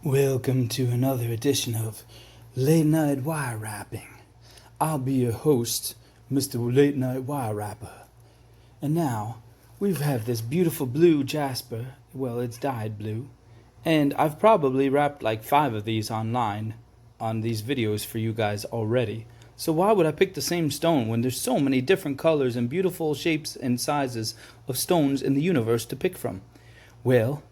Welcome to another edition of Late Night Wire Wrapping. I'll be your host, Mr. Late Night Wire Wrapper. And now, we have this beautiful blue jasper. Well, it's dyed blue. And I've probably wrapped like 5 of these online on these videos for you guys already. So why would I pick the same stone when there's so many different colors and beautiful shapes and sizes of stones in the universe to pick from? Well,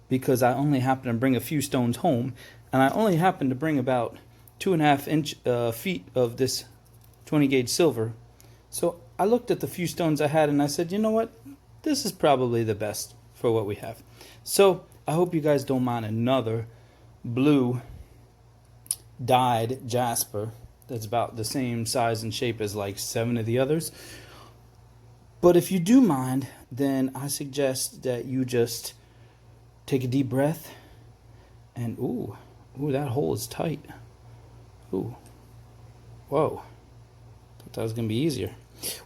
because I only happen to bring a few stones home, and I only happen to bring about 2.5 feet of this 20 gauge silver. So I looked at the few stones I had and I said, you know what, this is probably the best for what we have. So I hope you guys don't mind another blue dyed jasper that's about the same size and shape as like 7 of the others. But if you do mind, then I suggest that you just take a deep breath, and ooh, that hole is tight. Ooh, whoa, thought that was gonna be easier.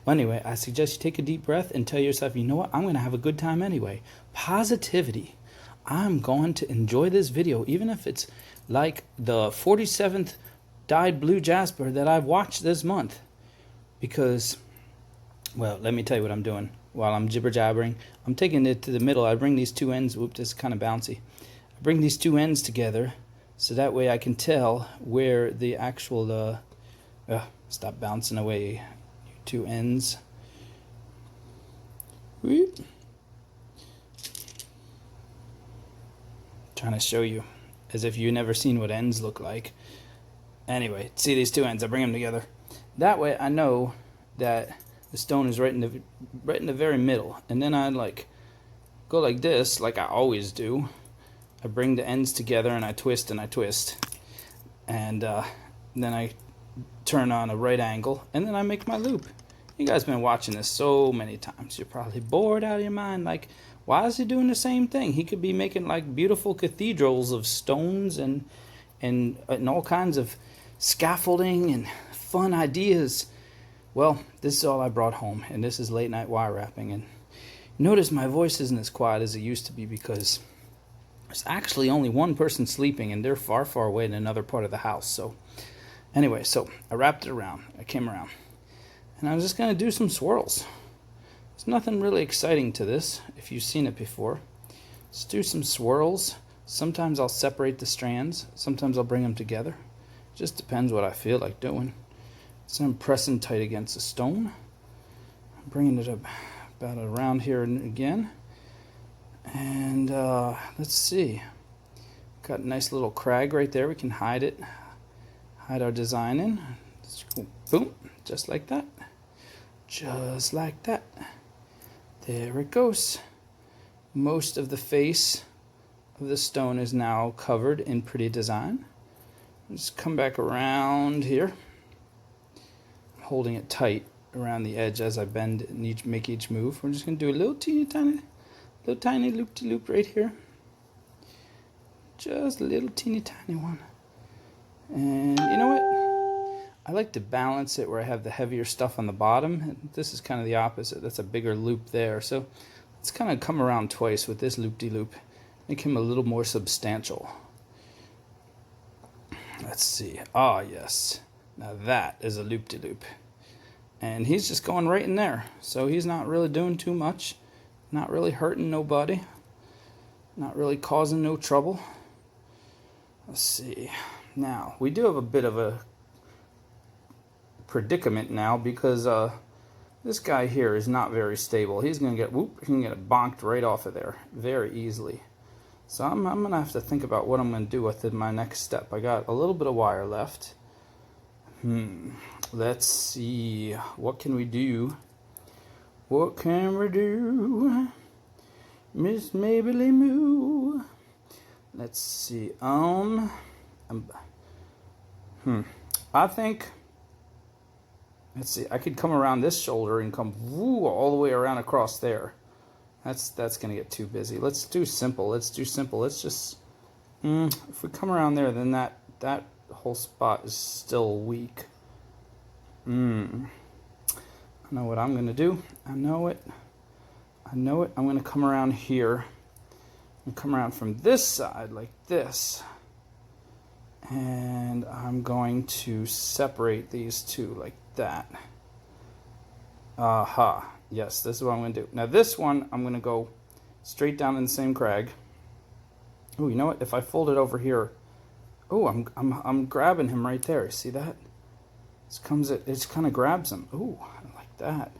Well, anyway, I suggest you take a deep breath and tell yourself, you know what, I'm gonna have a good time anyway. Positivity. I'm going to enjoy this video, even if it's like the 47th dyed blue jasper that I've watched this month. Because, well, let me tell you what I'm doing. While I'm jibber jabbering, I'm taking it to the middle. I bring these two ends, whoop, this is kind of bouncy. I bring these two ends together so that way I can tell where the actual, stop bouncing away, you two ends. Whoop. Trying to show you as if you've never seen what ends look like. Anyway, see these two ends, I bring them together. That way I know that the stone is right in the very middle, and then I go like this, like I always do. I bring the ends together and I twist and I twist, and then I turn on a right angle, and then I make my loop. You guys been watching this so many times. You're probably bored out of your mind. Like, why is he doing the same thing? He could be making like beautiful cathedrals of stones and all kinds of scaffolding and fun ideas. Well, this is all I brought home, and this is late night wire wrapping. And notice my voice isn't as quiet as it used to be because there's actually only one person sleeping, and they're far, far away in another part of the house. So anyway, so I wrapped it around. I came around, and I was just going to do some swirls. There's nothing really exciting to this if you've seen it before. Let's do some swirls. Sometimes I'll separate the strands. Sometimes I'll bring them together. Just depends what I feel like doing. So I'm pressing tight against the stone. I'm bringing it up about around here again. And let's see. Got a nice little crag right there. We can hide it. Hide our design in. Let's go, boom, just like that. Just like that. There it goes. Most of the face of the stone is now covered in pretty design. Just come back around here. Holding it tight around the edge as I bend and make each move. We're just going to do a little tiny loop-de-loop right here. Just a little teeny tiny one. And you know what? I like to balance it where I have the heavier stuff on the bottom. And this is kind of the opposite. That's a bigger loop there. So let's kind of come around twice with this loop-de-loop. Make him a little more substantial. Let's see. Ah, yes. Now that is a loop-de-loop. And he's just going right in there. So he's not really doing too much. Not really hurting nobody. Not really causing no trouble. Let's see. Now, we do have a bit of a predicament now because this guy here is not very stable. He's going to get, he can get bonked right off of there very easily. So I'm going to have to think about what I'm going to do with it in my next step. I got a little bit of wire left. Let's see. What can we do? What can we do? Miss Maybelline Moo. Let's see. I think, let's see, I could come around this shoulder and come all the way around across there. That's going to get too busy. Let's do simple. Let's just, if we come around there, then that whole spot is still weak. I know what I'm going to do. I know it. I'm going to come around here and come around from this side like this. And I'm going to separate these two like that. Aha. Yes, this is what I'm going to do. Now this one, I'm going to go straight down in the same crag. Oh, you know what? If I fold it over here, oh, I'm grabbing him right there. See that? It just kind of grabs him. Ooh, I like that.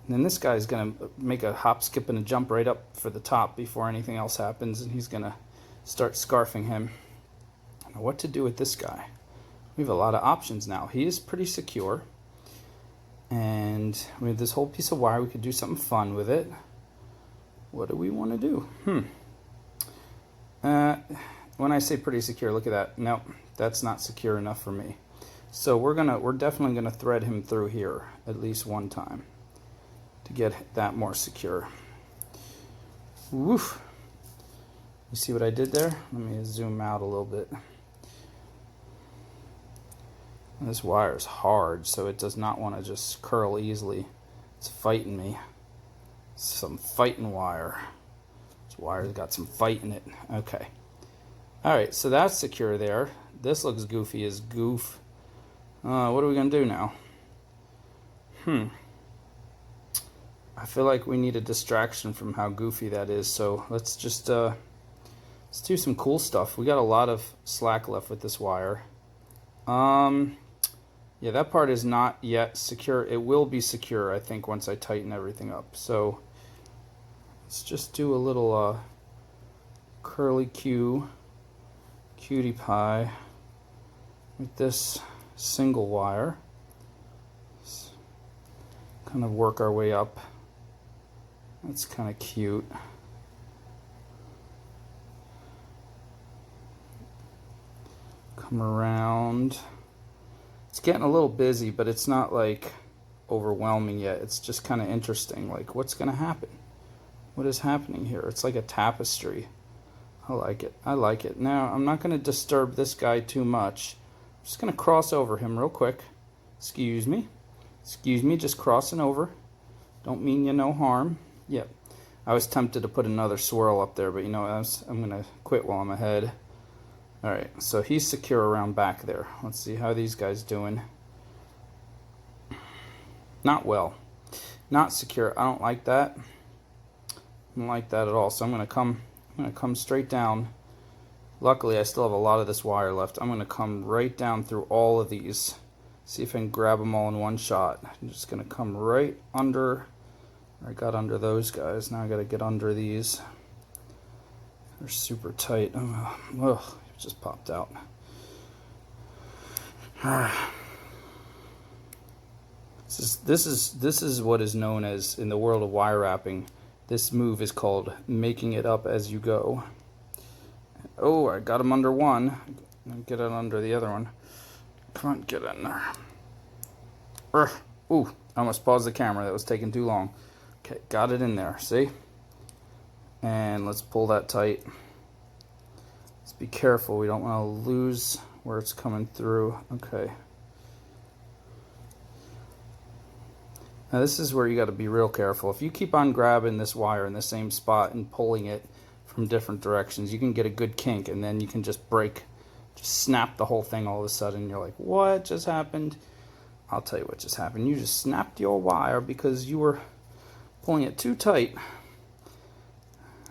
And then this guy's going to make a hop, skip, and a jump right up for the top before anything else happens, and he's going to start scarfing him. Now, what to do with this guy? We have a lot of options now. He is pretty secure. And we have this whole piece of wire. We could do something fun with it. What do we want to do? When I say pretty secure, look at that. Nope, that's not secure enough for me. So we're definitely gonna thread him through here at least one time to get that more secure. Woof. You see what I did there? Let me zoom out a little bit. This wire is hard, so it does not want to just curl easily. It's fighting me. Some fighting wire. This wire's got some fight in it. Okay. Alright, so that's secure there. This looks goofy as goof. What are we going to do now? I feel like we need a distraction from how goofy that is, so let's just let's do some cool stuff. We got a lot of slack left with this wire. Yeah, that part is not yet secure. It will be secure, I think, once I tighten everything up. So let's just do a little curly cutie pie with this single wire. Let's kind of work our way up. That's kind of cute. Come around. It's getting a little busy, but it's not like overwhelming yet. It's just kind of interesting. Like, what's going to happen? What is happening here? It's like a tapestry. I like it. I like it. Now, I'm not going to disturb this guy too much. I'm just going to cross over him real quick. Excuse me. Excuse me, just crossing over. Don't mean you no harm. Yep. I was tempted to put another swirl up there, but you know, I'm going to quit while I'm ahead. Alright, so he's secure around back there. Let's see how these guys doing. Not well. Not secure. I don't like that. I don't like that at all. So I'm gonna come straight down. Luckily I still have a lot of this wire left. I'm gonna come right down through all of these. See if I can grab them all in one shot. I'm just gonna come right under. I got under those guys. Now I gotta get under these. They're super tight. Ugh. Just popped out. This is what is known as, in the world of wire wrapping, this move is called making it up as you go. Oh, I got him under one. Get it under the other one. Come on, get in there. Ooh, I almost paused the camera. That was taking too long. Okay, got it in there. See? And let's pull that tight. Be careful, we don't want to lose where it's coming through. Okay. Now this is where you got to be real careful. If you keep on grabbing this wire in the same spot and pulling it from different directions, you can get a good kink, and then you can just snap the whole thing all of a sudden. You're like, what just happened? I'll tell you what just happened. You just snapped your wire because you were pulling it too tight.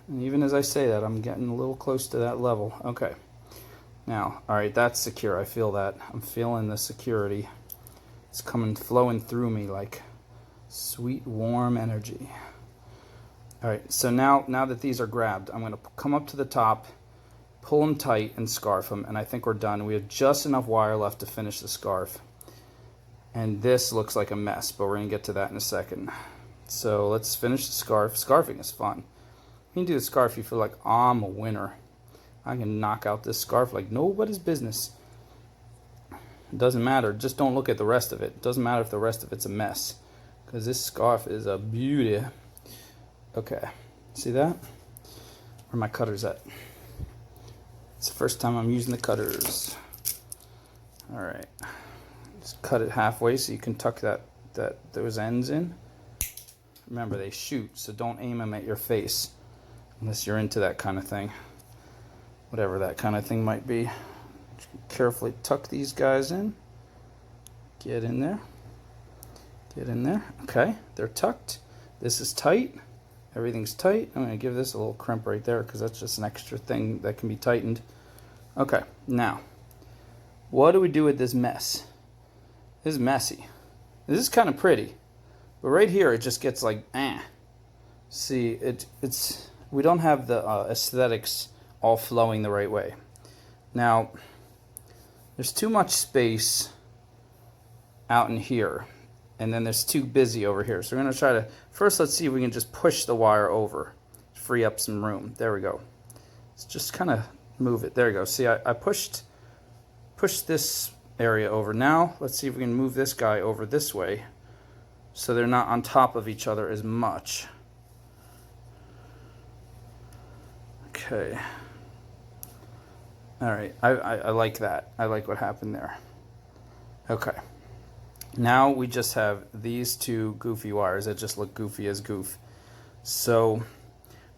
And even as I say that, I'm getting a little close to that level. Okay. Now, alright, that's secure. I feel that. I'm feeling the security. It's flowing through me like sweet, warm energy. Alright, so now that these are grabbed, I'm going to come up to the top, pull them tight, and scarf them, and I think we're done. We have just enough wire left to finish the scarf. And this looks like a mess, but we're going to get to that in a second. So let's finish the scarf. Scarfing is fun. You can do the scarf, you feel like, I'm a winner. I can knock out this scarf like nobody's business. It doesn't matter. Just don't look at the rest of it. It doesn't matter if the rest of it's a mess, because this scarf is a beauty. Okay. See that? Where are my cutters at? It's the first time I'm using the cutters. Alright. Just cut it halfway so you can tuck those ends in. Remember, they shoot, so don't aim them at your face. Unless you're into that kind of thing. Whatever that kind of thing might be. carefully tuck these guys in. Get in there. Get in there. Okay, they're tucked. This is tight. Everything's tight. I'm going to give this a little crimp right there because that's just an extra thing that can be tightened. Okay, now, what do we do with this mess? This is messy. This is kind of pretty, but right here it just gets like, See, it's we don't have the aesthetics all flowing the right way. Now, there's too much space out in here, and then there's too busy over here. So we're going to try to, first let's see if we can just push the wire over, free up some room. There we go. Let's just kind of move it. There we go. See, I pushed this area over. Now, let's see if we can move this guy over this way so they're not on top of each other as much. Okay. All right. I like that. I like what happened there. Okay. Now we just have these two goofy wires that just look goofy as goof. So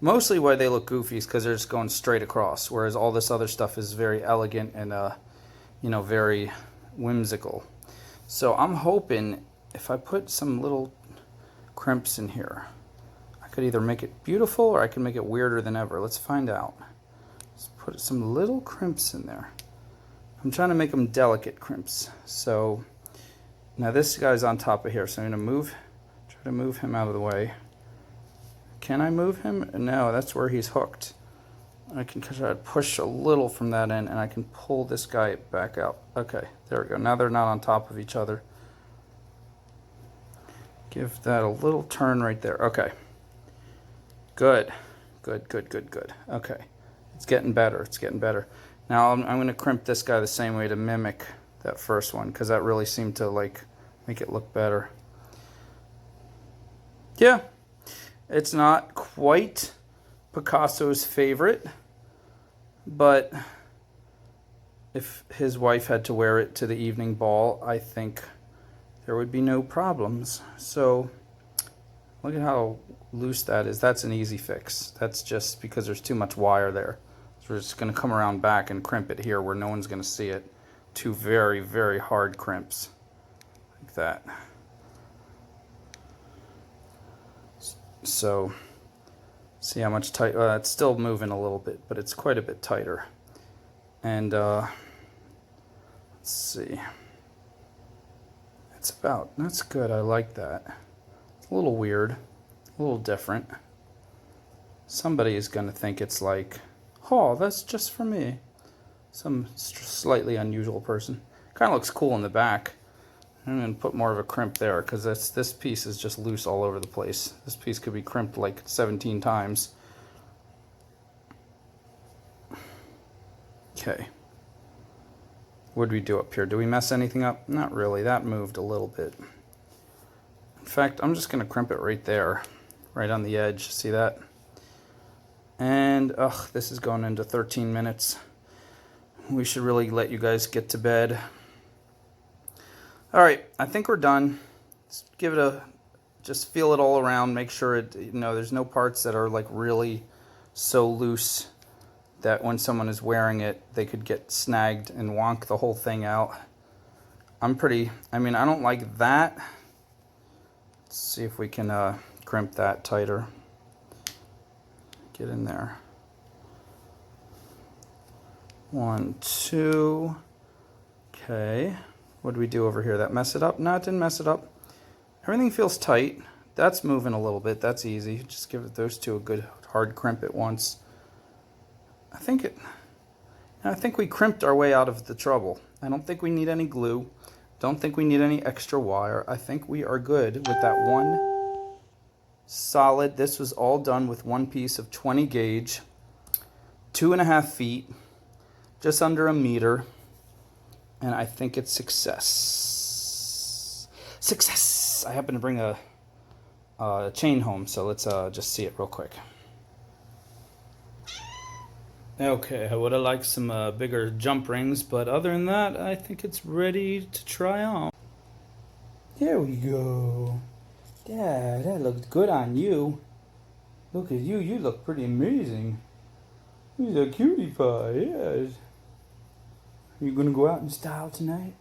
mostly why they look goofy is because they're just going straight across, whereas all this other stuff is very elegant and very whimsical. So I'm hoping if I put some little crimps in here, I could either make it beautiful or I can make it weirder than ever. Let's find out. Let's put some little crimps in there. I'm trying to make them delicate crimps. So now this guy's on top of here, so I'm going to try to move him out of the way. Can I move him? No, that's where he's hooked. I can try to push a little from that end, and I can pull this guy back out. Okay, there we go. Now they're not on top of each other. Give that a little turn right there. Okay. Good. Good, good, good, good. Okay. It's getting better. It's getting better. Now I'm going to crimp this guy the same way to mimic that first one, because that really seemed to make it look better. Yeah, it's not quite Picasso's favorite, but if his wife had to wear it to the evening ball, I think there would be no problems. So look at how loose that is. That's an easy fix. That's just because there's too much wire there. So we're just going to come around back and crimp it here where no one's going to see it. Two very, very hard crimps like that. So see how much tight, it's still moving a little bit, but it's quite a bit tighter. And let's see, that's good. I like that. It's a little weird, a little different. Somebody is going to think it's like, oh, that's just for me. Some slightly unusual person. Kind of looks cool in the back. I'm going to put more of a crimp there because this piece is just loose all over the place. This piece could be crimped like 17 times. Okay. What did we do up here? Did we mess anything up? Not really. That moved a little bit. In fact, I'm just going to crimp it right there, right on the edge. See that? And, this is going into 13 minutes. We should really let you guys get to bed. All right, I think we're done. Let's give it just feel it all around. Make sure there's no parts that are like really so loose that when someone is wearing it, they could get snagged and wonk the whole thing out. I don't like that. Let's see if we can crimp that tighter. Get in there. 1, 2. Okay. What do we do over here? That mess it up? No, it didn't mess it up. Everything feels tight. That's moving a little bit. That's easy. Just give those two a good hard crimp at once. I think we crimped our way out of the trouble. I don't think we need any glue. Don't think we need any extra wire. I think we are good with that one solid. This was all done with one piece of 20 gauge, 2.5 feet, just under a meter. And I think it's success. Success! I happen to bring a chain home, so let's just see it real quick. Okay, I would have liked some bigger jump rings, but other than that, I think it's ready to try on. There we go. Yeah, that looks good on you. Look at you, you look pretty amazing. He's a cutie pie, yes. You gonna go out in style tonight?